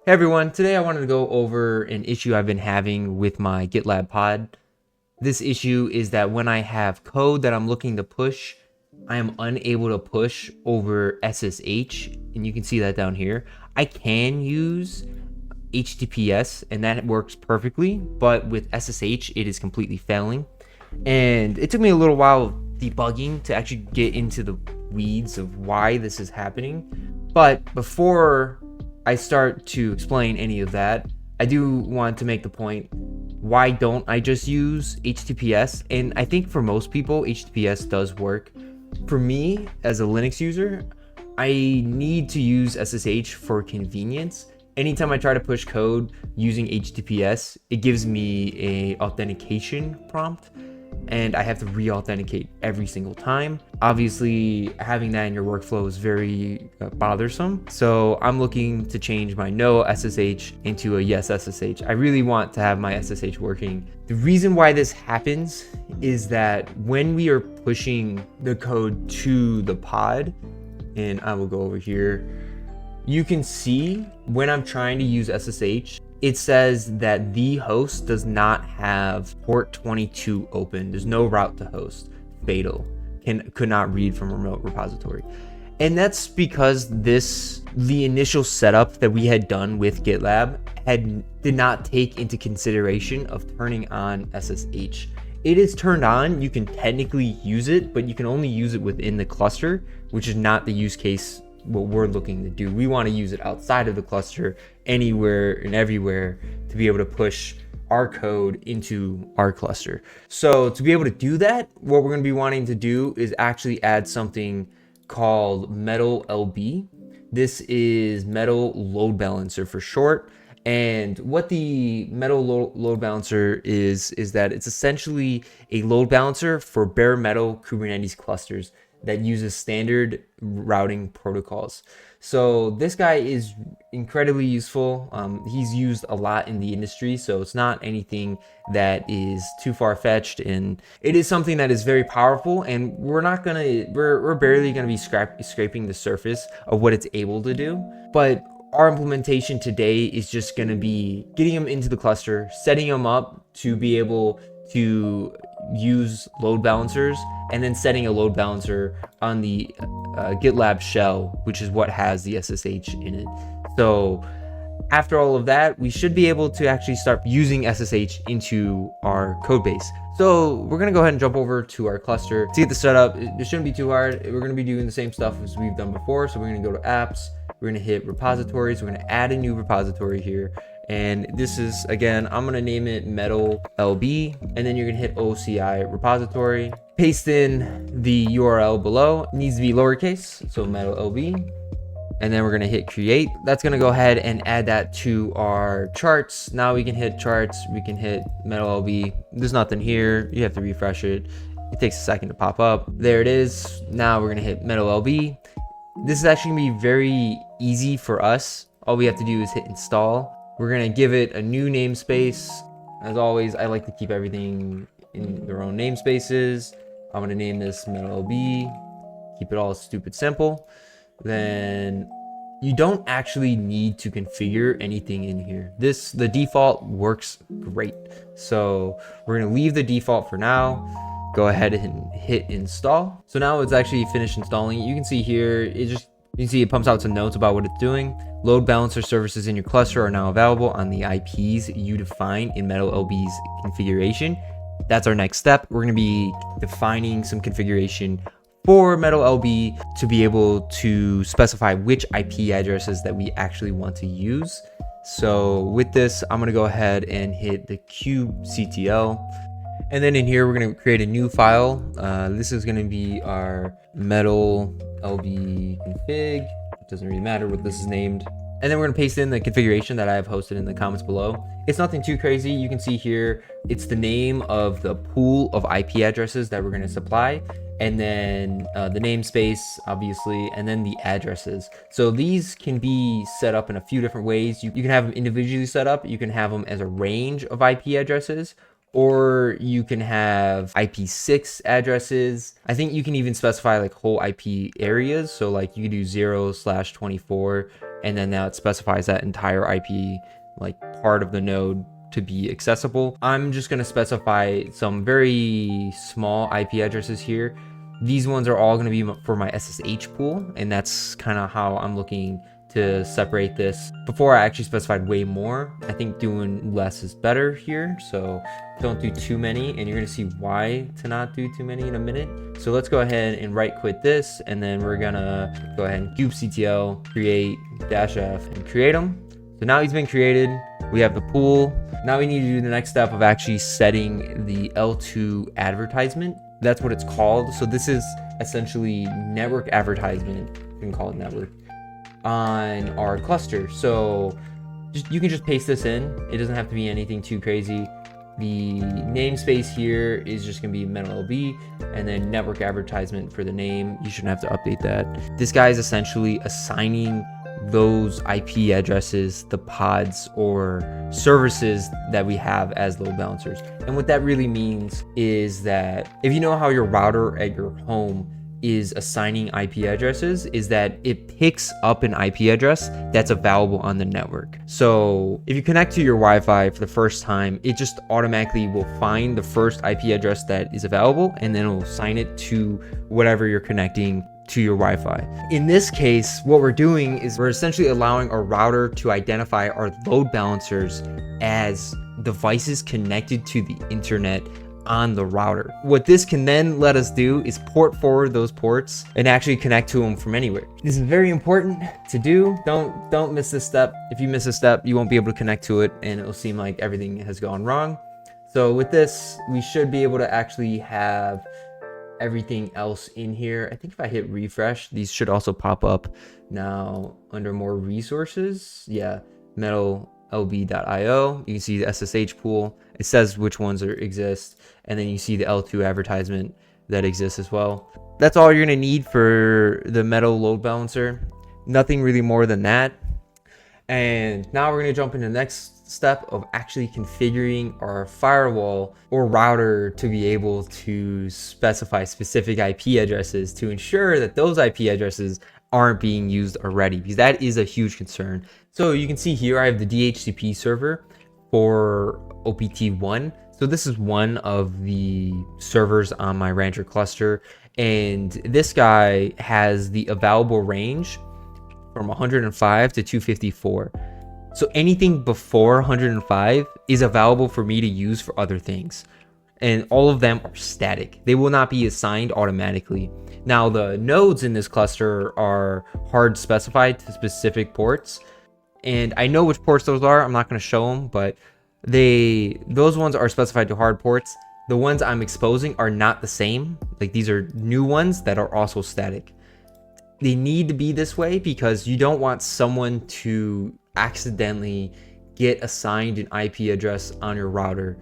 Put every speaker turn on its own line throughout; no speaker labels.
Hey everyone, today I wanted to go over an issue I've been having with my Gitlab pod. This issue is that when I have code that I'm looking to push, I am unable to push over SSH, and you can see that down here. I can use HTTPS and that works perfectly, but with SSH it is completely failing. And it took me a little while debugging to actually get into the weeds of why this is happening. But before I start to explain any of that, I do want to make the point, why don't I just use HTTPS? And I think for most people, HTTPS does work. For me, as a Linux user, I need to use SSH for convenience. Anytime I try to push code using HTTPS, it gives me a authentication prompt, and I have to re-authenticate every single time. Obviously, having that in your workflow is very bothersome. So I'm looking to change my no SSH into a yes SSH. I really want to have my SSH working. The reason why this happens is that when we are pushing the code to the pod, and I will go over here, you can see when I'm trying to use SSH, it says that the host does not have port 22 open. There's no route to host. Fatal. Could not read from remote repository. And that's because the initial setup that we had done with Gitlab did not take into consideration of turning on SSH. It is turned on, you can technically use it, but you can only use it within the cluster, which is not the use case what we're looking to do. We want to use it outside of the cluster, anywhere and everywhere, to be able to push our code into our cluster. So to be able to do that, what we're going to be wanting to do is actually add something called MetalLB. This is Metal Load Balancer for short. And what the Metal Load Balancer is that it's essentially a load balancer for bare metal Kubernetes clusters that uses standard routing protocols. So this guy is incredibly useful. He's used a lot in the industry, so it's not anything that is too far-fetched, and it is something that is very powerful, and we're barely gonna be scraping the surface of what it's able to do. But our implementation today is just gonna be getting them into the cluster, setting them up to be able to use load balancers, and then setting a load balancer on the Gitlab shell, which is what has the SSH in it. So after all of that, we should be able to actually start using SSH into our code base. So we're gonna go ahead and jump over to our cluster to get the setup. It shouldn't be too hard. We're gonna be doing the same stuff as we've done before. So we're gonna go to apps, we're gonna hit repositories, we're gonna add a new repository here. And this is, again, I'm gonna name it MetalLB, and then you're gonna hit OCI repository, paste in the URL below. It needs to be lowercase, so MetalLB, and then we're gonna hit create. That's gonna go ahead and add that to our charts. Now we can hit charts, we can hit MetalLB. There's nothing here, you have to refresh it. It takes a second to pop up. There it is. Now we're gonna hit MetalLB. This is actually gonna be very easy for us. All we have to do is hit install. We're gonna give it a new namespace. As always, I like to keep everything in their own namespaces. I'm gonna name this MetalLB. Keep it all stupid simple. Then you don't actually need to configure anything in here. The default works great. So we're gonna leave the default for now. Go ahead and hit install. So now it's actually finished installing. You can see here, you can see it pumps out some notes about what it's doing. Load balancer services in your cluster are now available on the IPs you define in MetalLB's configuration. That's our next step. We're going to be defining some configuration for MetalLB to be able to specify which IP addresses that we actually want to use. So with this, I'm going to go ahead and hit the kubectl. And then in here, we're going to create a new file. This is going to be our MetalLB config. It doesn't really matter what this is named. And then we're going to paste in the configuration that I have hosted in the comments below. It's nothing too crazy. You can see here, it's the name of the pool of IP addresses that we're going to supply. And then the namespace, obviously, and then the addresses. So these can be set up in a few different ways. You can have them individually set up. You can have them as a range of IP addresses, or you can have IP6 addresses. I think you can even specify like whole IP areas. So like you could do 0/24 and then now it specifies that entire IP, like part of the node, to be accessible. I'm just going to specify some very small IP addresses here. These ones are all going to be for my SSH pool, and that's kind of how I'm looking to separate this. Before, I actually specified way more. I think doing less is better here, so don't do too many, and you're going to see why to not do too many in a minute. So let's go ahead and right quit this, and then we're gonna go ahead and kubectl create -f and create them. So now he's been created. We have the pool. Now we need to do the next step of actually setting the L2 advertisement. That's what it's called. So this is essentially network advertisement, you can call it network, on our cluster. So you can just paste this in. It doesn't have to be anything too crazy. The namespace here is just going to be MetalLB, and then network advertisement for the name. You shouldn't have to update that. This guy is essentially assigning those IP addresses, the pods or services that we have as load balancers. And what that really means is that if you know how your router at your home is assigning IP addresses, is that it picks up an IP address that's available on the network. So if you connect to your Wi-Fi for the first time, it just automatically will find the first IP address that is available, and then it will assign it to whatever you're connecting to your Wi-Fi. In this case, what we're doing is we're essentially allowing our router to identify our load balancers as devices connected to the internet on the router. What this can then let us do is port forward those ports and actually connect to them from anywhere. This is very important to do. Don't miss this step. If you miss a step, you won't be able to connect to it, and it'll seem like everything has gone wrong. So with this, we should be able to actually have everything else in here. I think if I hit refresh, these should also pop up now under more resources. Yeah, MetalLB.io. You can see the SSH pool. It says which ones exist, and then you see the L2 advertisement that exists as well. That's all you're gonna need for the Metal load balancer. Nothing really more than that. And now we're gonna jump into the next step of actually configuring our firewall or router to be able to specify specific IP addresses to ensure that those IP addresses aren't being used already, because that is a huge concern. So you can see here I have the DHCP server for OPT1. So this is one of the servers on my Rancher cluster, and this guy has the available range from 105 to 254. So anything before 105 is available for me to use for other things. And all of them are static. They will not be assigned automatically. Now the nodes in this cluster are hard specified to specific ports. And I know which ports those are. I'm not going to show them, but those ones are specified to hard ports. The ones I'm exposing are not the same. Like, these are new ones that are also static. They need to be this way because you don't want someone to accidentally get assigned an IP address on your router,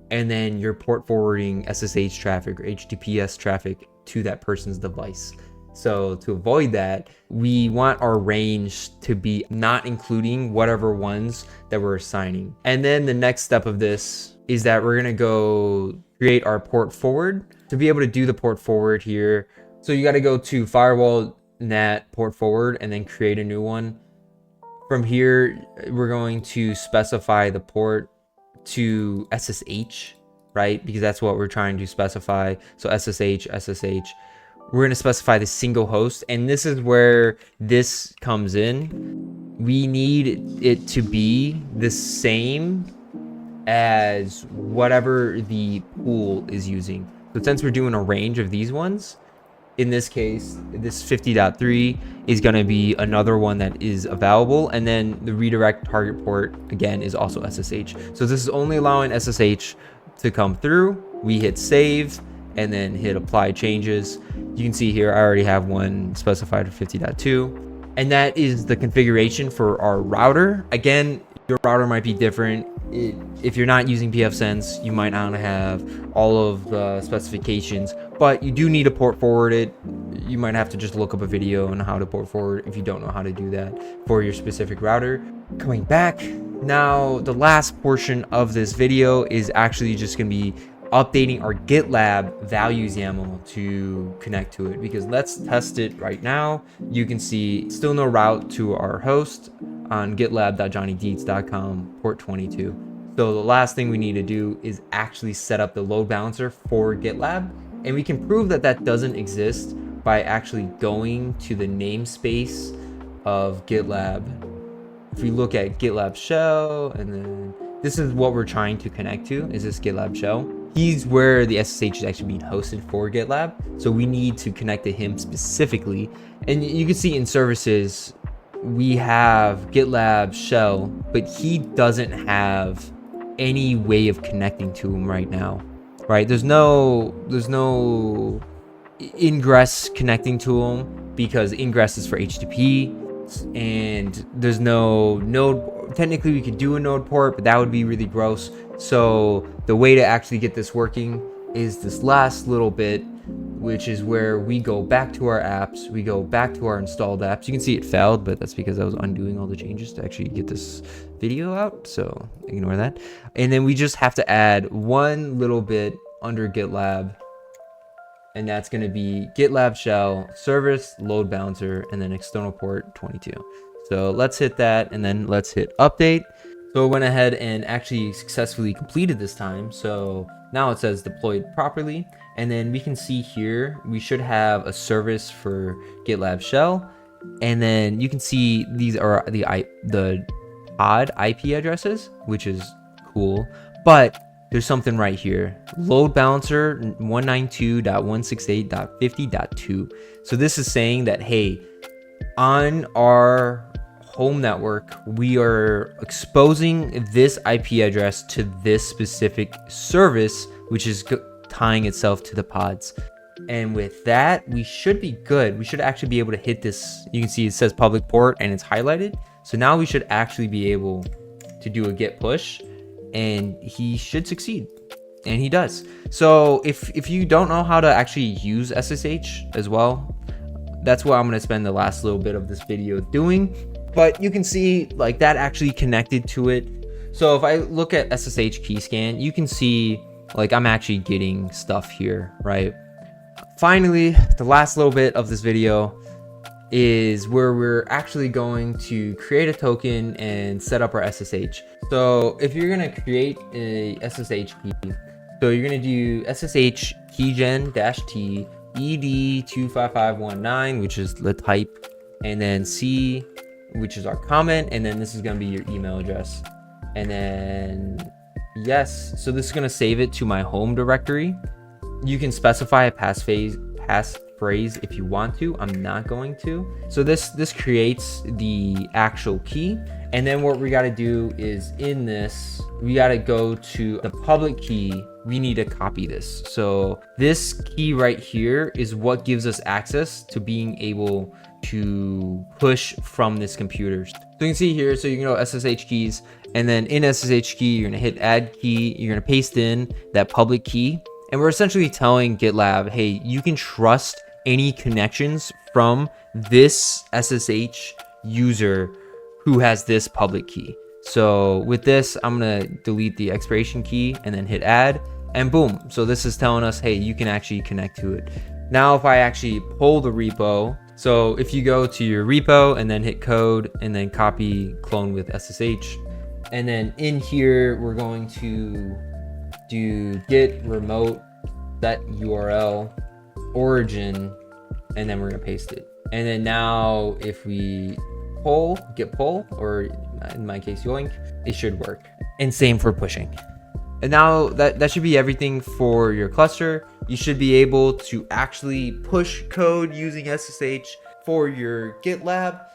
and then you're port forwarding SSH traffic or HTTPS traffic to that person's device. So to avoid that, we want our range to be not including whatever ones that we're assigning. And then the next step of this is that we're gonna go create our port forward. To be able to do the port forward here, so you got to go to Firewall NAT port forward and then create a new one. From here, we're going to specify the port to SSH, right? Because that's what we're trying to specify. So SSH. We're going to specify the single host, and this is where this comes in. We need it to be the same as whatever the pool is using. So since we're doing a range of these ones, in this case, this 50.3 is going to be another one that is available. And then the redirect target port, again, is also SSH. So this is only allowing SSH to come through. We hit save and then hit apply changes. You can see here, I already have one specified for 50.2. And that is the configuration for our router. Again, your router might be different. If you're not using pfSense, you might not have all of the specifications, but you do need to port forward it. You might have to just look up a video on how to port forward if you don't know how to do that for your specific router. Coming back, now the last portion of this video is actually just going to be updating our GitLab values YAML to connect to it, because let's test it right now. You can see still no route to our host on gitlab.johnnydeets.com, port 22. So the last thing we need to do is actually set up the load balancer for GitLab, and we can prove that that doesn't exist by actually going to the namespace of GitLab. If we look at GitLab shell, and then this is what we're trying to connect to, is this GitLab shell. He's where the SSH is actually being hosted for GitLab. So we need to connect to him specifically. And you can see in services, we have GitLab shell, but he doesn't have any way of connecting to him right now, right? There's no ingress connecting to him, because ingress is for HTTP, and there's no node. Technically we could do a node port, but that would be really gross. So the way to actually get this working is this last little bit, which is where we go back to our apps, we go back to our installed apps. You can see it failed, but that's because I was undoing all the changes to actually get this video out, so ignore that. And then we just have to add one little bit under GitLab, and that's going to be GitLab shell, service, load balancer, and then external port 22. So let's hit that, and then let's hit update. So it went ahead and actually successfully completed this time. So now it says deployed properly. And then we can see here, we should have a service for GitLab shell. And then you can see these are the pod IP addresses, which is cool. But there's something right here. Load balancer 192.168.50.2. So this is saying that, hey, on our home network, we are exposing this IP address to this specific service, which is tying itself to the pods. And with that, we should be good. We should actually be able to hit this. You can see it says public port and it's highlighted. So now we should actually be able to do a git push, and he should succeed, and he does. So if you don't know how to actually use SSH as well, that's what I'm going to spend the last little bit of this video doing. But you can see like that actually connected to it. So if I look at SSH key scan, you can see like I'm actually getting stuff here, right? Finally, the last little bit of this video is where we're actually going to create a token and set up our SSH. So if you're going to create a SSH key, so you're going to do SSH keygen-t ed25519, which is the type, and then C, which is our comment, and then this is going to be your email address. And then yes, so this is going to save it to my home directory. You can specify a passphrase if you want to. I'm not going to. So this creates the actual key, and then what we got to do is in this, we got to go to the public key. We need to copy this. So this key right here is what gives us access to being able to push from this computer. So you can see here, so you can go SSH keys, and then in SSH key, you're gonna hit add key, you're gonna paste in that public key, and we're essentially telling GitLab, hey, you can trust any connections from this SSH user who has this public key. So with this, I'm gonna delete the expiration key and then hit add, and boom. So this is telling us, hey, you can actually connect to it. Now, if I actually pull the repo, so if you go to your repo and then hit code and then copy clone with SSH, and then in here, we're going to do git remote set URL origin, and then we're gonna paste it. And then now if we pull, git pull, or in my case, yoink, it should work. And same for pushing. And now that should be everything for your cluster. You should be able to actually push code using SSH for your GitLab.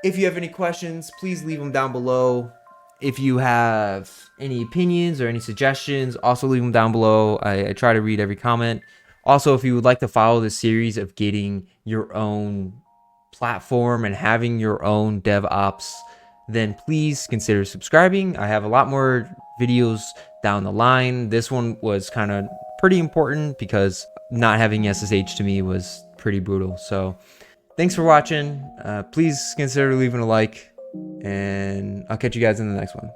If you have any questions, please leave them down below. If you have any opinions or any suggestions, also leave them down below. I try to read every comment. Also, if you would like to follow the series of getting your own platform and having your own DevOps, then please consider subscribing. I have a lot more videos down the line. This one was kind of pretty important because not having SSH to me was pretty brutal. So thanks for watching. Please consider leaving a like, and I'll catch you guys in the next one.